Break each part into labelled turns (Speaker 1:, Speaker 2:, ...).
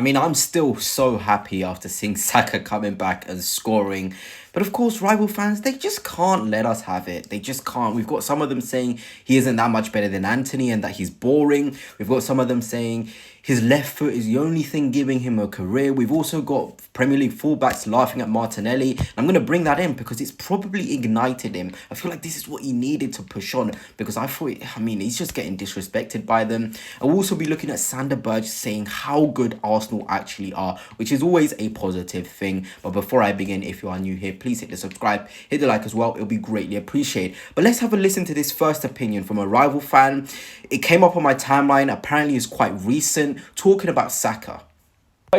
Speaker 1: I mean, I'm still so happy after seeing Saka coming back and scoring. But of course, rival fans, they just can't let us have it. They just can't. We've got some of them saying he isn't that much better than Anthony and that he's boring. We've got some of them saying his left foot is the only thing giving him a career. We've also got Premier League fullbacks laughing at Martinelli. And I'm going to bring that in because it's probably ignited him. I feel like this is what he needed to push on because he's just getting disrespected by them. I will also be looking at Sander Berge saying how good Arsenal actually are, which is always a positive thing. But before I begin, if you are new here, please hit the subscribe, hit the like as well. It'll be greatly appreciated. But let's have a listen to this first opinion from a rival fan. It came up on my timeline. Apparently it's quite recent, talking about Saka.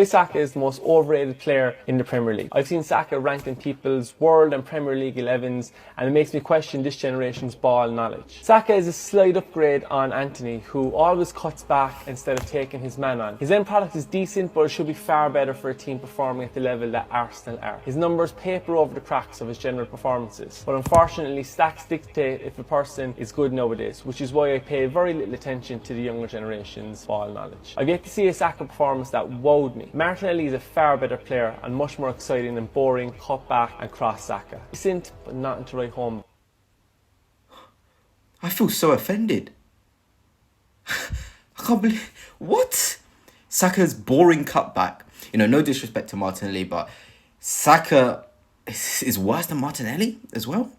Speaker 2: Saka is the most overrated player in the Premier League. I've seen Saka ranked in people's World and Premier League 11s, and it makes me question this generation's ball knowledge. Saka is a slight upgrade on Anthony, who always cuts back instead of taking his man on. His end product is decent, but it should be far better for a team performing at the level that Arsenal are. His numbers paper over the cracks of his general performances, but unfortunately stats dictate if a person is good nowadays, which is why I pay very little attention to the younger generation's ball knowledge. I've yet to see a Saka performance that wowed me. Martinelli is a far better player and much more exciting than boring, cut back and cross Saka. Decent, but not to write home.
Speaker 1: I feel so offended. I can't believe... What? Saka's boring cutback. No disrespect to Martinelli, but Saka is worse than Martinelli as well.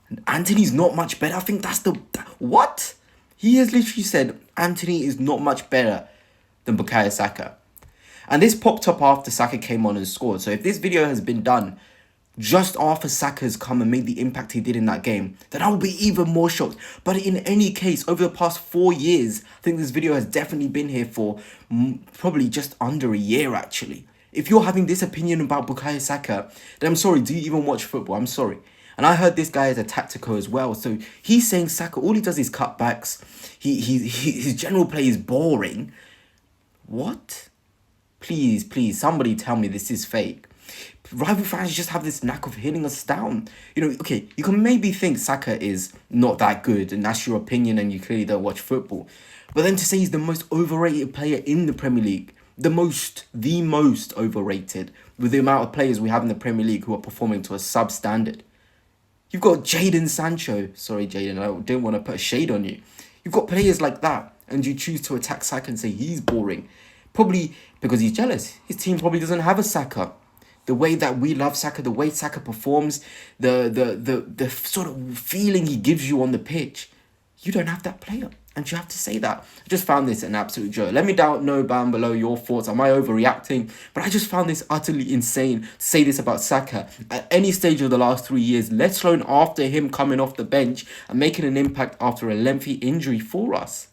Speaker 1: And Anthony's not much better. I think that's the... What? He has literally said Anthony is not much better than Bukayo Saka. And this popped up after Saka came on and scored. So if this video has been done just after Saka's come and made the impact he did in that game, then I would be even more shocked. But in any case, over the past 4 years, I think this video has definitely been here for probably just under a year, actually. If you're having this opinion about Bukayo Saka, then I'm sorry, do you even watch football? I'm sorry. And I heard this guy is a tactical as well. So he's saying Saka, all he does is cutbacks. His general play is boring. What? Please, somebody tell me this is fake. Rival fans just have this knack of hitting us down. Okay, you can maybe think Saka is not that good, and that's your opinion, and you clearly don't watch football. But then to say he's the most overrated player in the Premier League, the most overrated, with the amount of players we have in the Premier League who are performing to a substandard. You've got Jadon Sancho. Sorry, Jadon, I didn't want to put a shade on you. You've got players like that, and you choose to attack Saka and say he's boring. Probably because he's jealous. His team probably doesn't have a Saka. The way that we love Saka, the way Saka performs, the sort of feeling he gives you on the pitch, you don't have that player. And you have to say that. I just found this an absolute joke. Let me know down below your thoughts. Am I overreacting? But I just found this utterly insane to say this about Saka at any stage of the last 3 years, let alone after him coming off the bench and making an impact after a lengthy injury for us.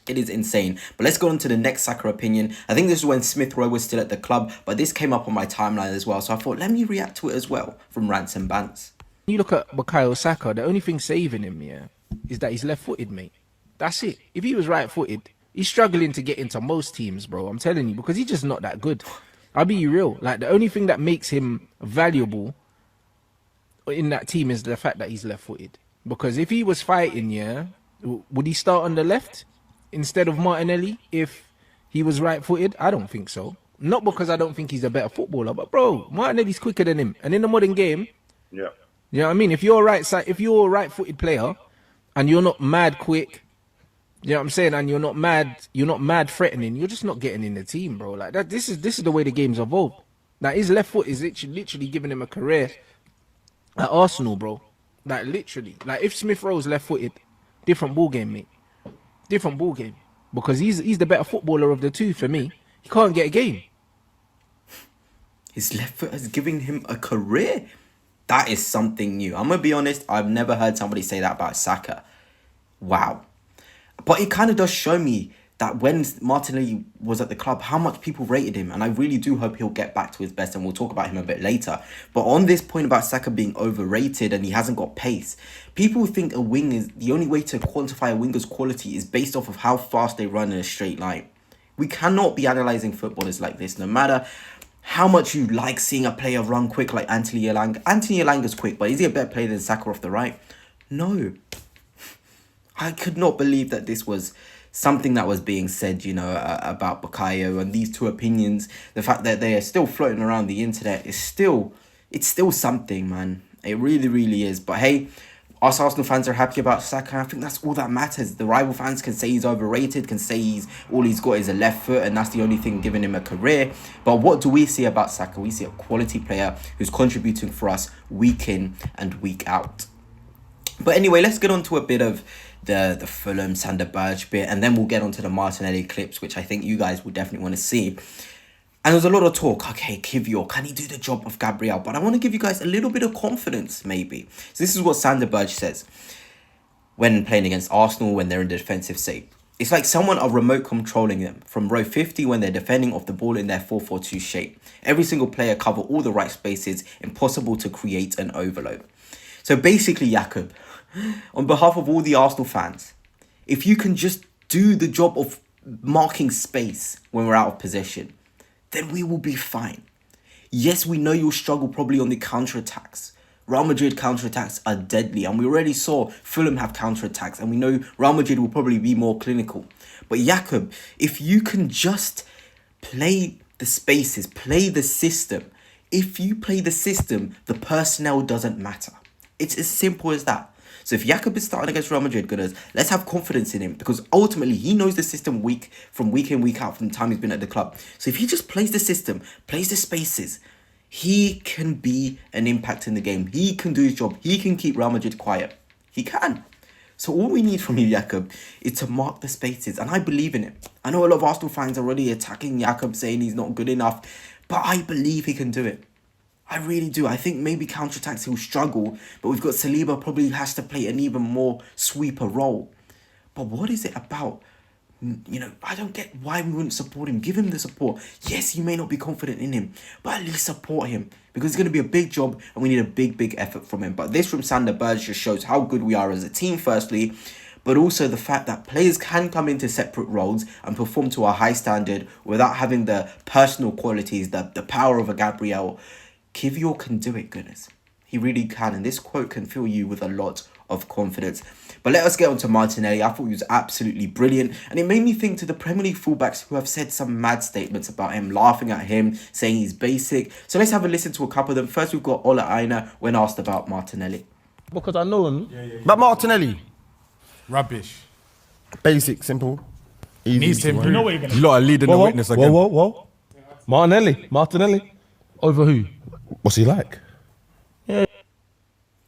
Speaker 1: It is insane. But let's go on to the next Saka opinion. I think this is when Smith Rowe was still at the club, but this came up on my timeline as well. So I thought, let me react to it as well from Rants and Bants.
Speaker 3: You look at Bukayo Saka, the only thing saving him, is that he's left-footed, mate. That's it. If he was right-footed, he's struggling to get into most teams, bro. I'm telling you, because he's just not that good. I'll be real. Like, the only thing that makes him valuable in that team is the fact that he's left-footed. Because if he was fighting, would he start on the left instead of Martinelli if he was right-footed? I don't think so. Not because I don't think he's a better footballer, but bro, Martinelli's quicker than him. And in the modern game, you know what I mean? If you're a right-footed player and you're not mad quick, you know what I'm saying, and you're not mad threatening, you're just not getting in the team, bro. Like that, this is the way the game's evolved. Now his left foot is literally giving him a career at Arsenal, bro. Like literally. Like if Smith Rowe's left-footed, different ball game, mate. Different ball game. Because he's the better footballer of the two for me. He can't get a game.
Speaker 1: His left foot is giving him a career. That is something new. I'm going to be honest, I've never heard somebody say that about Saka. Wow. But it kind of does show me that when Martinelli was at the club, how much people rated him. And I really do hope he'll get back to his best, and we'll talk about him a bit later. But on this point about Saka being overrated and he hasn't got pace, people think a wing is... The only way to quantify a winger's quality is based off of how fast they run in a straight line. We cannot be analysing footballers like this, no matter how much you like seeing a player run quick like Anthony Elanga. Anthony Elanga's quick, but is he a better player than Saka off the right? No. I could not believe that this was something that was being said, you know, about Bukayo, and these two opinions, the fact that they are still floating around the internet is still, it's still something, man. It really, really is. But hey, us Arsenal fans are happy about Saka. I think that's all that matters. The rival fans can say he's overrated, can say all he's got is a left foot, and that's the only thing giving him a career. But what do we see about Saka? We see a quality player who's contributing for us week in and week out. But anyway, let's get on to a bit of the Fulham Sander Berge bit, and then we'll get on to the Martinelli clips, which I think you guys will definitely want to see. And there was a lot of talk, okay, Kivior, can he do the job of Gabriel? But I want to give you guys a little bit of confidence, maybe. So this is what Sander Berge says when playing against Arsenal when they're in the defensive state. It's like someone are remote controlling them from row 50 when they're defending off the ball in their 4-4-2 shape. Every single player cover all the right spaces, impossible to create an overload. So basically, Jakob, on behalf of all the Arsenal fans, if you can just do the job of marking space when we're out of possession, then we will be fine. Yes, we know you'll struggle probably on the counter-attacks. Real Madrid counter-attacks are deadly, and we already saw Fulham have counter-attacks, and we know Real Madrid will probably be more clinical. But Jakob, if you can just play the spaces, play the system. If you play the system, the personnel doesn't matter. It's as simple as that. So if Jakob is starting against Real Madrid, gunners, let's have confidence in him, because ultimately he knows the system from week in, week out from the time he's been at the club. So if he just plays the system, plays the spaces, he can be an impact in the game. He can do his job. He can keep Real Madrid quiet. He can. So all we need from you, Jakob, is to mark the spaces, and I believe in it. I know a lot of Arsenal fans are already attacking Jakob, saying he's not good enough, but I believe he can do it. I really do. I think maybe counter-attacks he'll struggle, but we've got Saliba probably has to play an even more sweeper role. But what is it about? You know, I don't get why we wouldn't support him. Give him the support. Yes, you may not be confident in him, but at least support him, because it's going to be a big job and we need a big, big effort from him. But this from Sander Berge just shows how good we are as a team, firstly, but also the fact that players can come into separate roles and perform to a high standard without having the personal qualities, the power of a Gabriel. Kivior can do it, goodness. He really can. And this quote can fill you with a lot of confidence. But let us get on to Martinelli. I thought he was absolutely brilliant. And it made me think to the Premier League fullbacks who have said some mad statements about him, laughing at him, saying he's basic. So let's have a listen to a couple of them. First, we've got Ola Aina when asked about Martinelli.
Speaker 4: Because I know him. But Martinelli,
Speaker 5: Rubbish.
Speaker 4: basic, simple, easy.
Speaker 5: Needs to improve. You know what you're going to do.
Speaker 6: You lot are leading the witness again.
Speaker 7: Whoa. Martinelli. Over who?
Speaker 4: What's he like?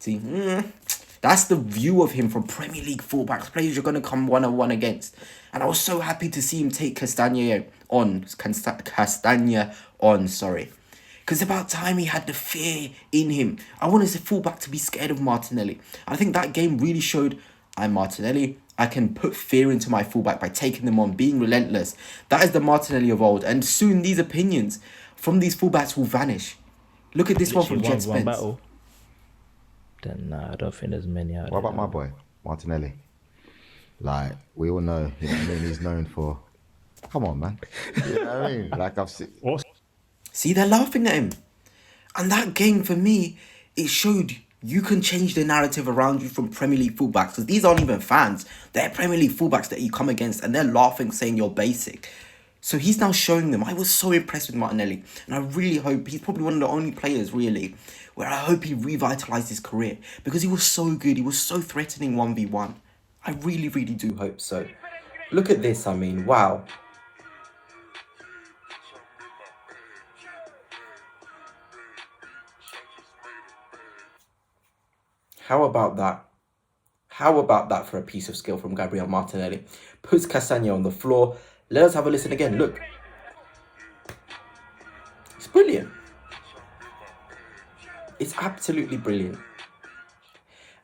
Speaker 1: See, that's the view of him from Premier League fullbacks, players you're going to come 1-on-1 against. And I was so happy to see him take Castagna on, sorry. Because about time he had the fear in him. I wanted the fullback to be scared of Martinelli. I think that game really showed, I'm Martinelli, I can put fear into my fullback by taking them on, being relentless. That is the Martinelli of old. And soon these opinions from these fullbacks will vanish. Look at this one from Jet Spence.
Speaker 8: Then I don't think there's many out there.
Speaker 9: What about my boy, Martinelli? Like, we all know, you know what I mean? He's known for... Come on, man. You know what I mean? Like, I've seen...
Speaker 1: See, they're laughing at him. And that game, for me, it showed you can change the narrative around you from Premier League fullbacks. Because these aren't even fans. They're Premier League fullbacks that you come against, and they're laughing, saying you're basic. So he's now showing them. I was so impressed with Martinelli. And I really hope, he's probably one of the only players, really, where I hope he revitalised his career. Because he was so good. He was so threatening 1v1. I really, really do hope so. Look at this, I mean, wow. How about that? How about that for a piece of skill from Gabriel Martinelli? Puts Castagna on the floor. Let us have a listen again. Look. It's brilliant. It's absolutely brilliant.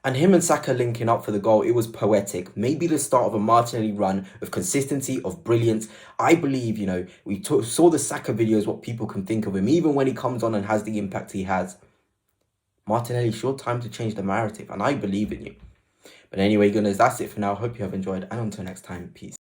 Speaker 1: And him and Saka linking up for the goal, it was poetic. Maybe the start of a Martinelli run of consistency, of brilliance. I believe, you know, we saw the Saka videos, what people can think of him, even when he comes on and has the impact he has. Martinelli, short time to change the narrative, and I believe in you. But anyway, gunners, that's it for now. Hope you have enjoyed, and until next time, peace.